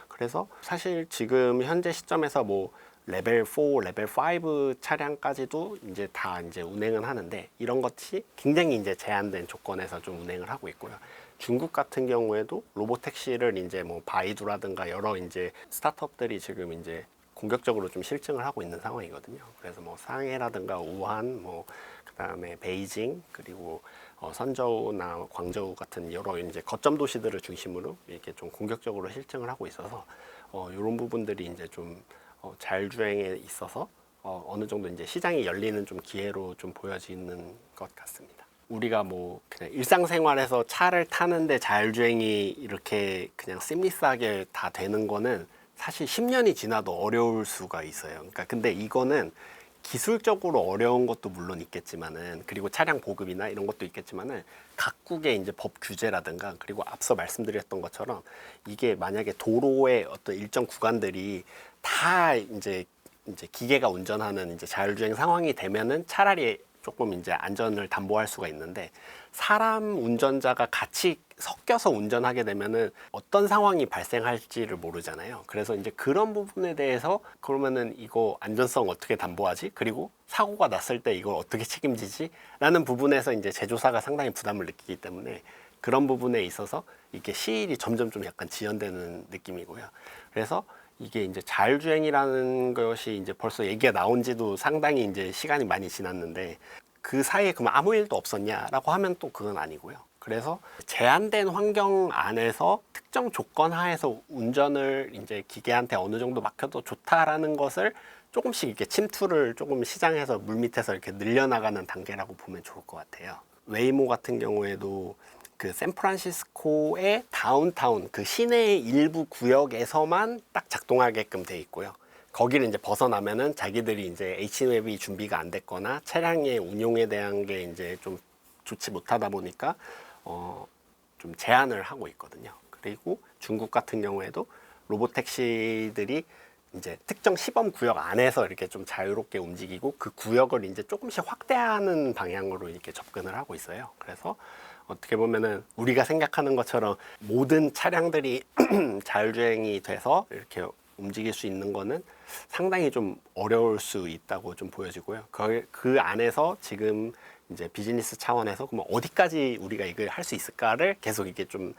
그래서 사실 지금 현재 시점에서 뭐 레벨 4, 레벨 5 차량까지도 이제 다 이제 운행은 하는데 이런 것이 굉장히 이제 제한된 조건에서 좀 운행을 하고 있고요. 중국 같은 경우에도 로보택시를 이제 뭐 바이두라든가 여러 이제 스타트업들이 지금 이제 공격적으로 좀 실증을 하고 있는 상황이거든요. 그래서 뭐 상해라든가 우한, 뭐 그다음에 베이징, 그리고 선저우나 광저우 같은 여러 이제 거점 도시들을 중심으로 이렇게 좀 공격적으로 실증을 하고 있어서 이런 부분들이 이제 좀 자율주행에 있어서 어느 정도 이제 시장이 열리는 좀 기회로 좀 보여지는 것 같습니다. 우리가 뭐 그냥 일상생활에서 차를 타는데 자율주행이 이렇게 그냥 심리스하게 다 되는 거는 사실 10년이 지나도 어려울 수가 있어요. 그러니까 근데 이거는 기술적으로 어려운 것도 물론 있겠지만은, 그리고 차량 보급이나 이런 것도 있겠지만은 각국의 이제 법 규제라든가, 그리고 앞서 말씀드렸던 것처럼 이게 만약에 도로의 어떤 일정 구간들이 다 이제 기계가 운전하는 이제 자율주행 상황이 되면은 차라리 조금 이제 안전을 담보할 수가 있는데, 사람 운전자가 같이 섞여서 운전하게 되면은 어떤 상황이 발생할지를 모르잖아요. 그래서 이제 그런 부분에 대해서 그러면은 이거 안전성 어떻게 담보하지? 그리고 사고가 났을 때 이걸 어떻게 책임지지? 라는 부분에서 이제 제조사가 상당히 부담을 느끼기 때문에 그런 부분에 있어서 이게 시일이 점점 좀 약간 지연되는 느낌이고요. 그래서 이게 이제 자율주행이라는 것이 이제 벌써 얘기가 나온 지도 상당히 이제 시간이 많이 지났는데 그 사이에 그럼 아무 일도 없었냐라고 하면 또 그건 아니고요. 그래서 제한된 환경 안에서 특정 조건 하에서 운전을 이제 기계한테 어느 정도 맡겨도 좋다라는 것을 조금씩 이렇게 침투를 조금 시장에서 물밑에서 이렇게 늘려나가는 단계라고 보면 좋을 것 같아요. 웨이모 같은 경우에도 그 샌프란시스코의 다운타운 그 시내의 일부 구역에서만 딱 작동하게끔 돼 있고요. 거기를 이제 벗어나면은 자기들이 이제 H맵이 준비가 안 됐거나 차량의 운용에 대한 게 이제 좀 좋지 못하다 보니까 좀 제한을 하고 있거든요. 그리고 중국 같은 경우에도 로보택시들이 이제 특정 시범 구역 안에서 이렇게 좀 자유롭게 움직이고 그 구역을 이제 조금씩 확대하는 방향으로 이렇게 접근을 하고 있어요. 그래서 어떻게 보면은 우리가 생각하는 것처럼 모든 차량들이 자율주행이 돼서 이렇게 움직일 수 있는 거는 상당히 좀 어려울 수 있다고 좀 보여지고요. 그 안에서 지금 이제 비즈니스 차원에서 그럼 어디까지 우리가 이걸 할 수 있을까를 계속 이게 좀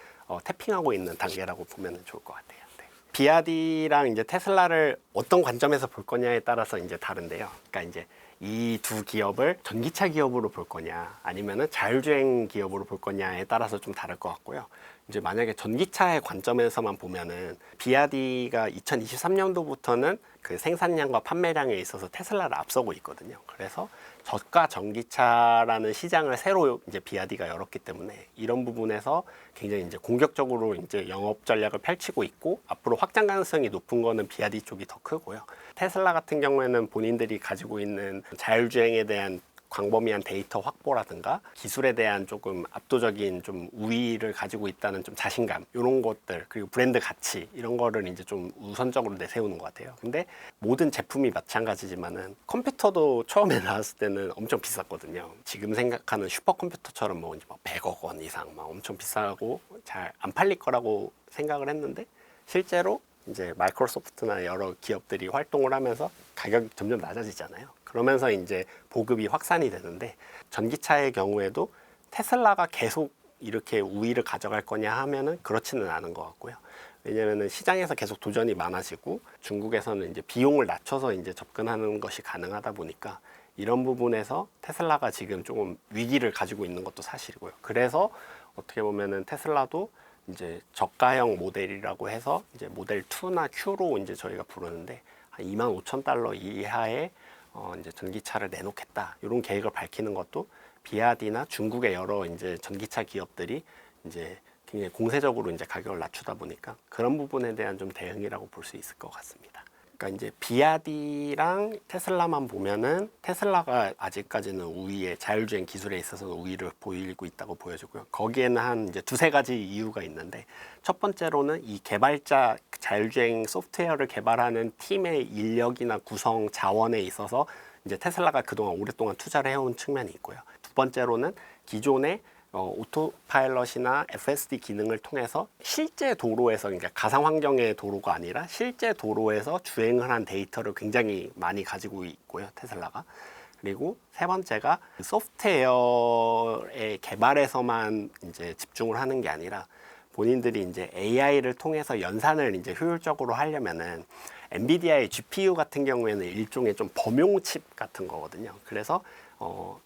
태핑하고 있는 단계라고 보면 좋을 것 같아요. 네. 비아디랑 이제 테슬라를 어떤 관점에서 볼 거냐에 따라서 이제 다른데요. 그러니까 이제 이 두 기업을 전기차 기업으로 볼 거냐 아니면은 자율주행 기업으로 볼 거냐에 따라서 좀 다를 것 같고요. 이제 만약에 전기차의 관점에서만 보면은 비아디가 2023년도부터는 그 생산량과 판매량에 있어서 테슬라를 앞서고 있거든요. 그래서 저가 전기차라는 시장을 새로 이제 비아디가 열었기 때문에 이런 부분에서 굉장히 이제 공격적으로 이제 영업 전략을 펼치고 있고, 앞으로 확장 가능성이 높은 거는 비아디 쪽이 더 크고요. 테슬라 같은 경우에는 본인들이 가지고 있는 자율주행에 대한 광범위한 데이터 확보라든가 기술에 대한 조금 압도적인 좀 우위를 가지고 있다는 좀 자신감, 이런 것들, 그리고 브랜드 가치, 이런 거를 이제 좀 우선적으로 내세우는 것 같아요. 근데 모든 제품이 마찬가지지만은 컴퓨터도 처음에 나왔을 때는 엄청 비쌌거든요. 지금 생각하는 슈퍼컴퓨터처럼 뭐 100억 원 이상 막 엄청 비싸고 잘 안 팔릴 거라고 생각을 했는데 실제로 이제 마이크로소프트나 여러 기업들이 활동을 하면서 가격이 점점 낮아지잖아요. 그러면서 이제 보급이 확산이 되는데, 전기차의 경우에도 테슬라가 계속 이렇게 우위를 가져갈 거냐 하면은 그렇지는 않은 것 같고요. 왜냐면은 시장에서 계속 도전이 많아지고 중국에서는 이제 비용을 낮춰서 이제 접근하는 것이 가능하다 보니까 이런 부분에서 테슬라가 지금 조금 위기를 가지고 있는 것도 사실이고요. 그래서 어떻게 보면은 테슬라도 이제 저가형 모델이라고 해서 이제 모델 2나 Q로 이제 저희가 부르는데 한 25,000달러 이하의 이제 전기차를 내놓겠다, 이런 계획을 밝히는 것도 비아디나 중국의 여러 이제 전기차 기업들이 이제 굉장히 공세적으로 이제 가격을 낮추다 보니까 그런 부분에 대한 좀 대응이라고 볼 수 있을 것 같습니다. 그러니까 이제 비아디랑 테슬라만 보면은 테슬라가 아직까지는 우위에, 자율주행 기술에 있어서는 우위를 보이고 있다고 보여지고요. 거기에는 한 이제 두세 가지 이유가 있는데, 첫 번째로는 이 개발자, 자율주행 소프트웨어를 개발하는 팀의 인력이나 구성 자원에 있어서 이제 테슬라가 그동안 오랫동안 투자를 해온 측면이 있고요. 두 번째로는 기존의 오토파일럿이나 FSD 기능을 통해서 실제 도로에서, 그러니까 가상 환경의 도로가 아니라 실제 도로에서 주행을 한 데이터를 굉장히 많이 가지고 있고요, 테슬라가. 그리고 세 번째가 소프트웨어의 개발에서만 이제 집중을 하는 게 아니라 본인들이 이제 AI를 통해서 연산을 이제 효율적으로 하려면은 엔비디아의 GPU 같은 경우에는 일종의 좀 범용 칩 같은 거거든요. 그래서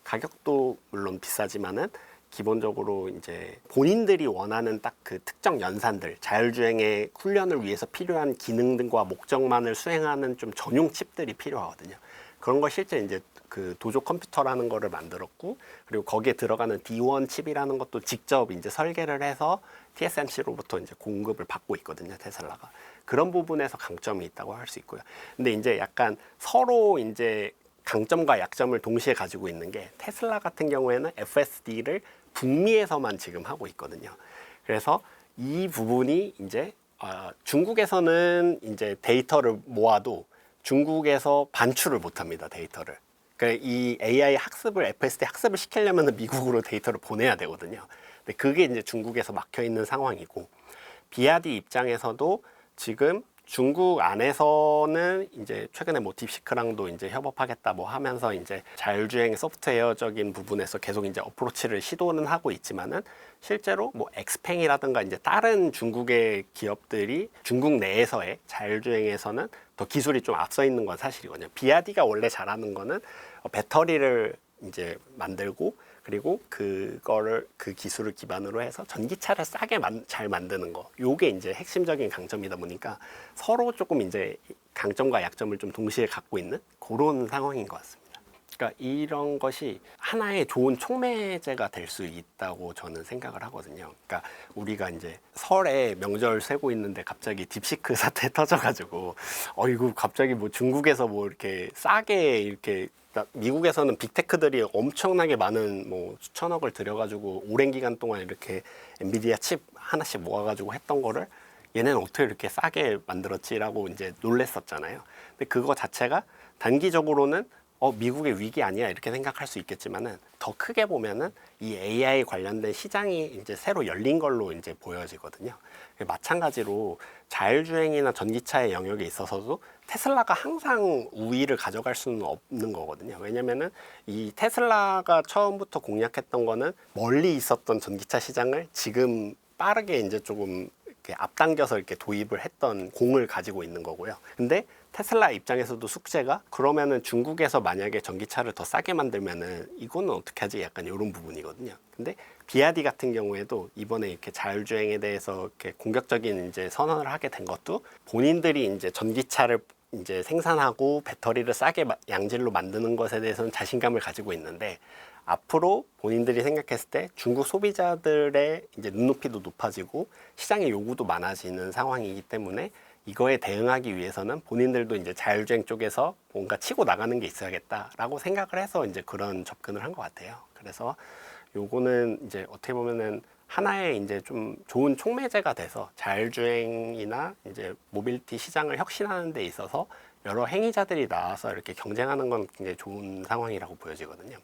가격도 물론 비싸지만은 기본적으로 이제 본인들이 원하는 딱 그 특정 연산들, 자율주행의 훈련을 위해서 필요한 기능들과 목적만을 수행하는 좀 전용 칩들이 필요하거든요. 그런 걸 실제 이제 그 도조 컴퓨터라는 거를 만들었고, 그리고 거기에 들어가는 D1 칩이라는 것도 직접 이제 설계를 해서 TSMC로부터 이제 공급을 받고 있거든요, 테슬라가. 그런 부분에서 강점이 있다고 할 수 있고요. 근데 이제 약간 서로 이제 강점과 약점을 동시에 가지고 있는 게, 테슬라 같은 경우에는 FSD를 북미에서만 지금 하고 있거든요. 그래서 이 부분이 이제 중국에서는 이제 데이터를 모아도 중국에서 반출을 못합니다, 데이터를. 그러니까 이 AI 학습을, FSD 학습을 시키려면 미국으로 데이터를 보내야 되거든요. 근데 그게 이제 중국에서 막혀 있는 상황이고, 비아디 입장에서도 지금 중국 안에서는 이제 최근에 뭐 딥시크랑도 이제 협업하겠다 뭐 하면서 이제 자율주행 소프트웨어적인 부분에서 계속 이제 어프로치를 시도는 하고 있지만은, 실제로 뭐 엑스팽이라든가 이제 다른 중국의 기업들이 중국 내에서의 자율주행에서는 더 기술이 좀 앞서 있는 건 사실이거든요. 비아디가 원래 잘하는 거는 배터리를 이제 만들고, 그리고 그거를, 그 기술을 기반으로 해서 전기차를 싸게 잘 만드는 거, 요게 이제 핵심적인 강점이다 보니까 서로 조금 이제 강점과 약점을 좀 동시에 갖고 있는 그런 상황인 것 같습니다. 그러니까 이런 것이 하나의 좋은 촉매제가 될 수 있다고 저는 생각을 하거든요. 그러니까 우리가 이제 설에 명절 쇠고 있는데 갑자기 딥시크 사태 터져가지고 이거 갑자기 뭐 중국에서 뭐 이렇게 싸게 이렇게, 미국에서는 빅테크들이 엄청나게 많은 뭐 수천억을 들여가지고 오랜 기간 동안 이렇게 엔비디아 칩 하나씩 모아가지고 했던 거를 얘네는 어떻게 이렇게 싸게 만들었지라고 이제 놀랬었잖아요. 근데 그거 자체가 단기적으로는 미국의 위기 아니야 이렇게 생각할 수 있겠지만은, 더 크게 보면은 이 AI 관련된 시장이 이제 새로 열린 걸로 이제 보여지거든요. 마찬가지로 자율주행이나 전기차의 영역에 있어서도 테슬라가 항상 우위를 가져갈 수는 없는 거거든요. 왜냐면은 이 테슬라가 처음부터 공략했던 거는 멀리 있었던 전기차 시장을 지금 빠르게 이제 조금 이렇게 앞당겨서 이렇게 도입을 했던 공을 가지고 있는 거고요. 근데 테슬라 입장에서도 숙제가, 그러면은 중국에서 만약에 전기차를 더 싸게 만들면은 이거는 어떻게 하지? 약간 이런 부분이거든요. 근데 비아디 같은 경우에도 이번에 이렇게 자율주행에 대해서 이렇게 공격적인 이제 선언을 하게 된 것도, 본인들이 이제 전기차를 이제 생산하고 배터리를 싸게 양질로 만드는 것에 대해서는 자신감을 가지고 있는데, 앞으로 본인들이 생각했을 때 중국 소비자들의 이제 눈높이도 높아지고 시장의 요구도 많아지는 상황이기 때문에 이거에 대응하기 위해서는 본인들도 이제 자율주행 쪽에서 뭔가 치고 나가는 게 있어야겠다라고 생각을 해서 이제 그런 접근을 한 것 같아요. 그래서 요거는 이제 어떻게 보면은 하나의 이제 좀 좋은 촉매제가 돼서 자율주행이나 이제 모빌리티 시장을 혁신하는 데 있어서 여러 행위자들이 나와서 이렇게 경쟁하는 건 굉장히 좋은 상황이라고 보여지거든요.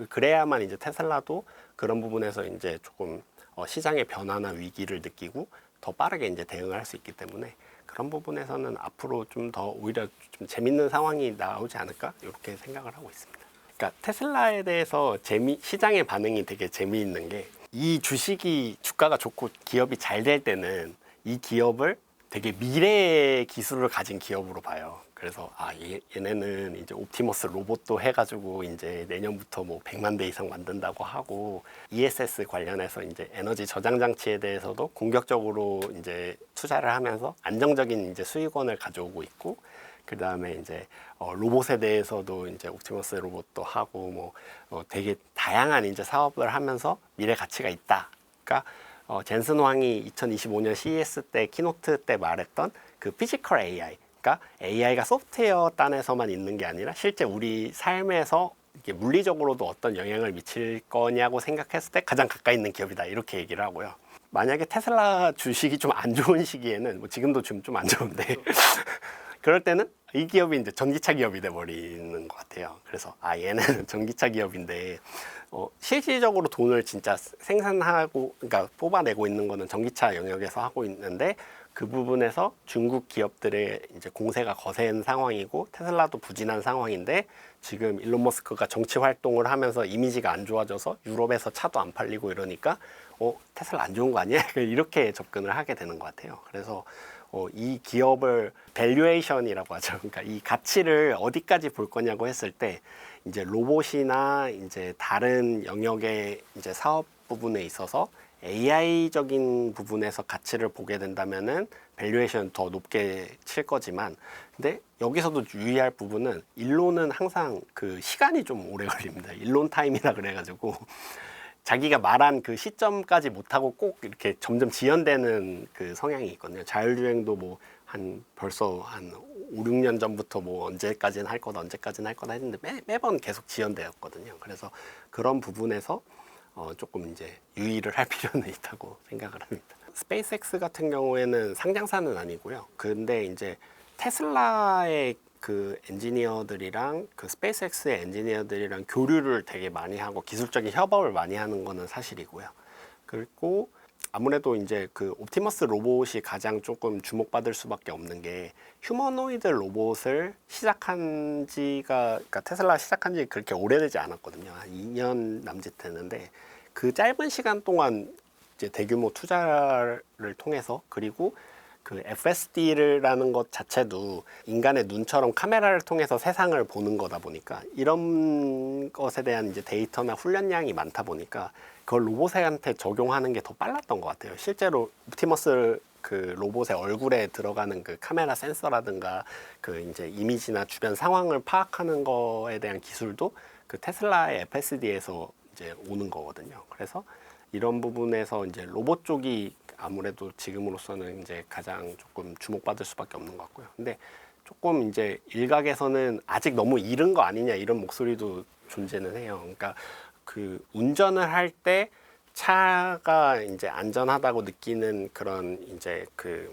그래야만 이제 테슬라도 그런 부분에서 이제 조금 시장의 변화나 위기를 느끼고 더 빠르게 이제 대응을 할 수 있기 때문에 그런 부분에서는 앞으로 좀 더 오히려 좀 재밌는 상황이 나오지 않을까 이렇게 생각을 하고 있습니다. 그러니까 테슬라에 대해서 시장의 반응이 되게 재미있는 게 이 주식이 주가가 좋고 기업이 잘 될 때는 이 기업을 되게 미래의 기술을 가진 기업으로 봐요. 그래서 얘네는 이제 옵티머스 로봇도 해가지고 이제 내년부터 뭐 100만 대 이상 만든다고 하고 ESS 관련해서 이제 에너지 저장 장치에 대해서도 공격적으로 이제 투자를 하면서 안정적인 이제 수익원을 가져오고 있고 그 다음에 이제 로봇에 대해서도 이제 옵티머스 로봇도 하고 되게 다양한 이제 사업을 하면서 미래 가치가 있다. 그러니까 젠슨 황이 2025년 CES 때 키노트 때 말했던 그 피지컬 AI, 그러니까 AI가 소프트웨어 단에서만 있는 게 아니라 실제 우리 삶에서 이게 물리적으로도 어떤 영향을 미칠 거냐고 생각했을 때 가장 가까이 있는 기업이다 이렇게 얘기를 하고요. 만약에 테슬라 주식이 좀 안 좋은 시기에는 뭐 지금도 좀 안 좋은데 그럴 때는 이 기업이 이제 전기차 기업이 돼버리는 것 같아요. 그래서 얘는 전기차 기업인데 실질적으로 돈을 진짜 생산하고 그러니까 뽑아내고 있는 거는 전기차 영역에서 하고 있는데 그 부분에서 중국 기업들의 이제 공세가 거센 상황이고 테슬라도 부진한 상황인데 지금 일론 머스크가 정치 활동을 하면서 이미지가 안 좋아져서 유럽에서 차도 안 팔리고 이러니까 테슬라 안 좋은 거 아니야? 이렇게 접근을 하게 되는 것 같아요. 그래서 이 기업을 밸류에이션이라고 하죠. 그러니까 이 가치를 어디까지 볼 거냐고 했을 때 이제 로봇이나 이제 다른 영역의 이제 사업 부분에 있어서 AI적인 부분에서 가치를 보게 된다면은 밸류에이션 더 높게 칠 거지만 근데 여기서도 유의할 부분은 일론은 항상 그 시간이 좀 오래 걸립니다. 일론 타임이라 그래가지고 자기가 말한 그 시점까지 못하고 꼭 이렇게 점점 지연되는 그 성향이 있거든요. 자율주행도 뭐 벌써 한 5, 6년 전부터 뭐 언제까지는 할 거다 했는데 매번 계속 지연되었거든요. 그래서 그런 부분에서 조금 이제 유의를 할 필요는 있다고 생각을 합니다. 스페이스X 같은 경우에는 상장사는 아니고요. 근데 이제 테슬라의 그 엔지니어들이랑 그 스페이스X의 엔지니어들이랑 교류를 되게 많이 하고 기술적인 협업을 많이 하는 거는 사실이고요. 그리고 아무래도 이제 그 옵티머스 로봇이 가장 조금 주목받을 수밖에 없는 게 휴머노이드 로봇을 시작한 지가 그러니까 테슬라 시작한 지 그렇게 오래되지 않았거든요. 한 2년 남짓 됐는데 그 짧은 시간 동안 이제 대규모 투자를 통해서 그리고 그 FSD라는 것 자체도 인간의 눈처럼 카메라를 통해서 세상을 보는 거다 보니까 이런 것에 대한 이제 데이터나 훈련량이 많다 보니까 그걸 로봇한테 적용하는 게 더 빨랐던 것 같아요. 실제로 옵티머스 그 로봇의 얼굴에 들어가는 그 카메라 센서라든가 그 이제 이미지나 주변 상황을 파악하는 거에 대한 기술도 그 테슬라의 FSD에서 이제 오는 거거든요. 그래서 이런 부분에서 이제 로봇 쪽이 아무래도 지금으로서는 이제 가장 조금 주목받을 수밖에 없는 것 같고요. 근데 조금 이제 일각에서는 아직 너무 이른 거 아니냐 이런 목소리도 존재는 해요. 그러니까 그 운전을 할 때 차가 이제 안전하다고 느끼는 그런 이제 그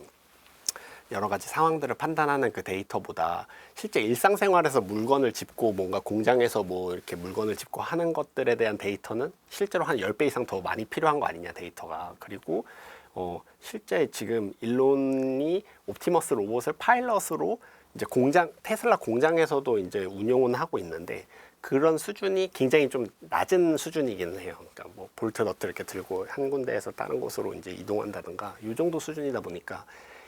여러 가지 상황들을 판단하는 그 데이터보다 실제 일상생활에서 물건을 짚고 뭔가 공장에서 뭐 이렇게 물건을 짚고 하는 것들에 대한 데이터는 실제로 한 10배 이상 더 많이 필요한 거 아니냐 데이터가. 그리고 실제 지금 일론이 옵티머스 로봇을 파일럿으로 이제 테슬라 공장에서도 이제 운용은 하고 있는데 그런 수준이 굉장히 좀 낮은 수준이기는 해요. 그러니까 뭐 볼트 너트 이렇게 들고 한 군데에서 다른 곳으로 이제 이동한다든가 이 정도 수준이다 보니까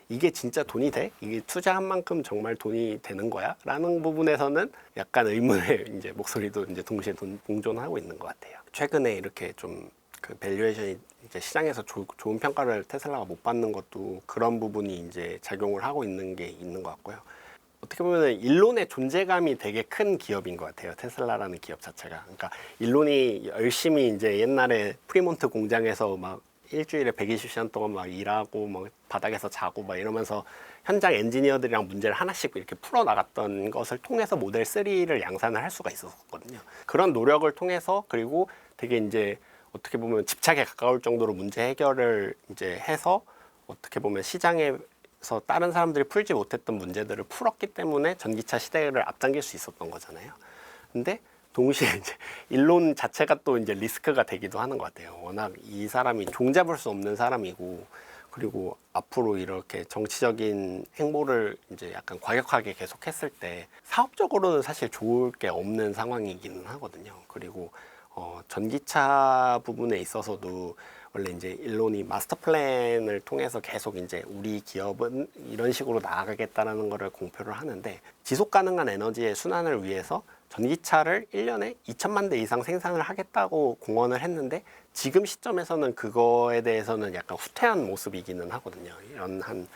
이게 진짜 돈이 돼? 이게 투자한 만큼 정말 돈이 되는 거야? 라는 부분에서는 약간 의문의 이제 목소리도 이제 동시에 공존하고 있는 것 같아요. 최근에 이렇게 좀 그 밸류에이션이 이제 시장에서 좋은 평가를 테슬라가 못 받는 것도 그런 부분이 이제 작용을 하고 있는 게 있는 것 같고요. 어떻게 보면 일론의 존재감이 되게 큰 기업인 것 같아요. 테슬라라는 기업 자체가. 그러니까 일론이 열심히 이제 옛날에 프리몬트 공장에서 막 일주일에 120시간 동안 막 일하고 막 바닥에서 자고 막 이러면서 현장 엔지니어들이랑 문제를 하나씩 이렇게 풀어 나갔던 것을 통해서 모델 3를 양산을 할 수가 있었거든요. 그런 노력을 통해서 그리고 되게 이제 어떻게 보면 집착에 가까울 정도로 문제 해결을 이제 해서 어떻게 보면 시장에서 다른 사람들이 풀지 못했던 문제들을 풀었기 때문에 전기차 시대를 앞당길 수 있었던 거잖아요. 근데 동시에 이제 일론 자체가 또 이제 리스크가 되기도 하는 것 같아요. 워낙 이 사람이 종잡을 수 없는 사람이고 그리고 앞으로 이렇게 정치적인 행보를 이제 약간 과격하게 계속했을 때 사업적으로는 사실 좋을 게 없는 상황이기는 하거든요. 그리고 전기차 부분에 있어서도 원래 이제 일론이 마스터 플랜을 통해서 계속 이제 우리 기업은 이런 식으로 나아가겠다라는 거를 공표를 하는데, 지속 가능한 에너지의 순환을 위해서 전기차를 1년에 2천만 대 이상 생산을 하겠다고 공언을 했는데, 지금 시점에서는 그거에 대해서는 약간 후퇴한 모습이기는 하거든요. 이런 한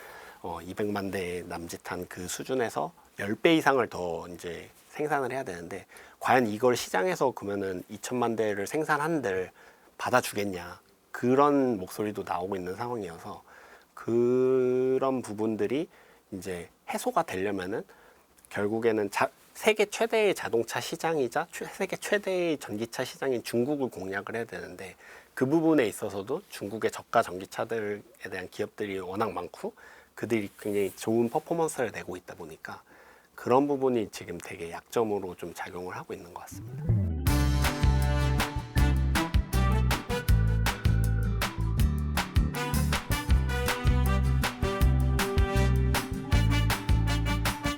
200만 대 남짓한 그 수준에서 10배 이상을 더 이제 생산을 해야 되는데, 과연 이걸 시장에서 그러면은 2천만 대를 생산한들 받아주겠냐, 그런 목소리도 나오고 있는 상황이어서, 그런 부분들이 이제 해소가 되려면은 결국에는 세계 최대의 자동차 시장이자 세계 최대의 전기차 시장인 중국을 공략을 해야 되는데, 그 부분에 있어서도 중국의 저가 전기차들에 대한 기업들이 워낙 많고 그들이 굉장히 좋은 퍼포먼스를 내고 있다 보니까 그런 부분이 지금 되게 약점으로 좀 작용을 하고 있는 것 같습니다.